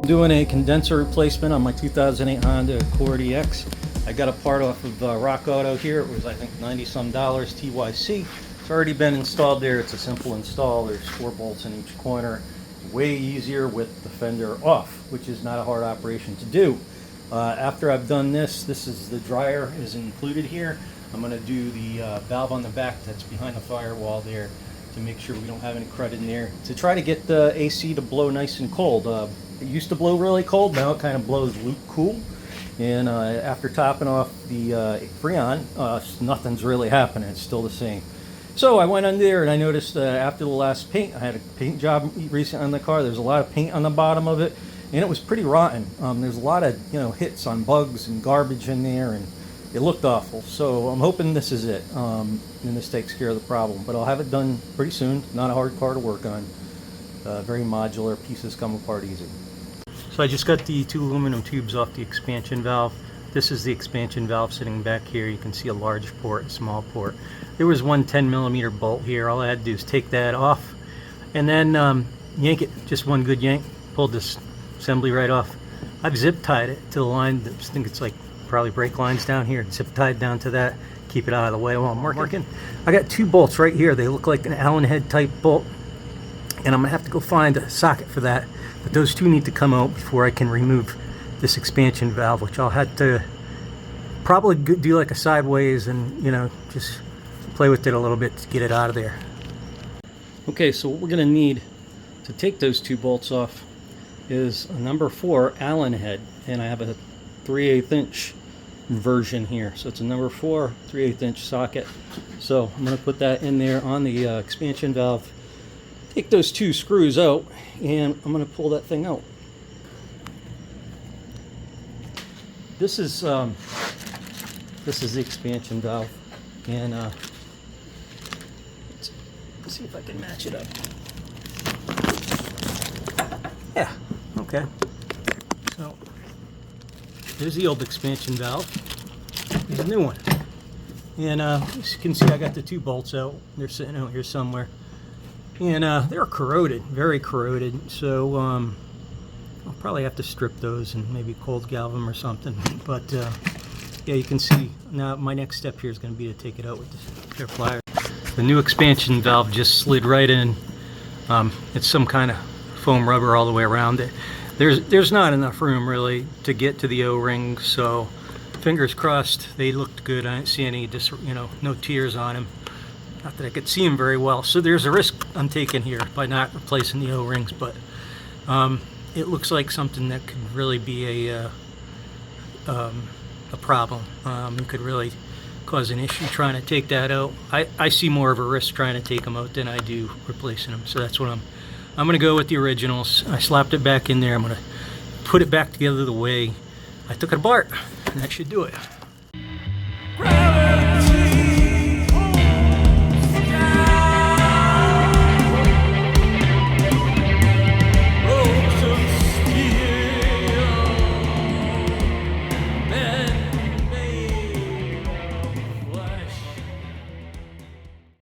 Doing a condenser replacement on my 2008 Honda Accord EX. I got a part off of Rock Auto here. It was, I think, $90 some TYC. It's already been installed there. It's a simple install. There's 4 bolts in each corner. Way easier with the fender off, which is not a hard operation to do. After I've done this, is the dryer is included here. I'm going to do the valve on the back that's behind the firewall there to make sure we don't have any crud in there, to try to get the AC to blow nice and cold. It used to blow really cold, now it kind of blows cool. And after topping off the Freon, nothing's really happening. It's still the same. So I went on there and I noticed after the last paint, I had a paint job recent on the car. There's a lot of paint on the bottom of it, and it was pretty rotten. There's a lot of hits on bugs and garbage in there, and it looked awful. So I'm hoping this is it, and this takes care of the problem. But I'll have it done pretty soon. Not a hard car to work on. Very modular, pieces come apart easy. So I just got the 2 aluminum tubes off the expansion valve. This is the expansion valve sitting back here. You can see a large port, a small port. There was one 10mm bolt here. All I had to do is take that off and then yank it. Just one good yank. Pulled this assembly right off. I've zip tied it to the line. I think it's like probably brake lines down here. Zip tied down to that. Keep it out of the way while I'm working. I got 2 bolts right here. They look like an Allen head type bolt, and I'm gonna have to go find a socket for that. But those 2 need to come out before I can remove this expansion valve, which I'll have to probably do like a sideways and just play with it a little bit to get it out of there. Okay, so what we're gonna need to take those 2 bolts off is a number 4 Allen head, and I have a 3/8 inch version here. So it's a number 4 3/8 inch socket. So I'm gonna put that in there on the expansion valve. Take those 2 screws out, and I'm going to pull that thing out. This is the expansion valve, and let's see if I can match it up. Yeah, okay. So there's the old expansion valve. There's a new one, and as you can see, I got the 2 bolts out. They're sitting out here somewhere. And they're corroded, very corroded, so I'll probably have to strip those and maybe cold galv them or something. But yeah, you can see now my next step here is going to be to take it out with this pair of pliers. The new expansion valve just slid right in. It's some kind of foam rubber all the way around it. There's not enough room really to get to the O-rings, so fingers crossed they looked good. I didn't see any no tears on them. Not that I could see them very well, so there's a risk I'm taking here by not replacing the O-rings, but it looks like something that could really be a problem. It could really cause an issue trying to take that out. I see more of a risk trying to take them out than I do replacing them, so that's what I'm going to go with the originals. I slapped it back in there. I'm going to put it back together the way I took it apart, and that should do it.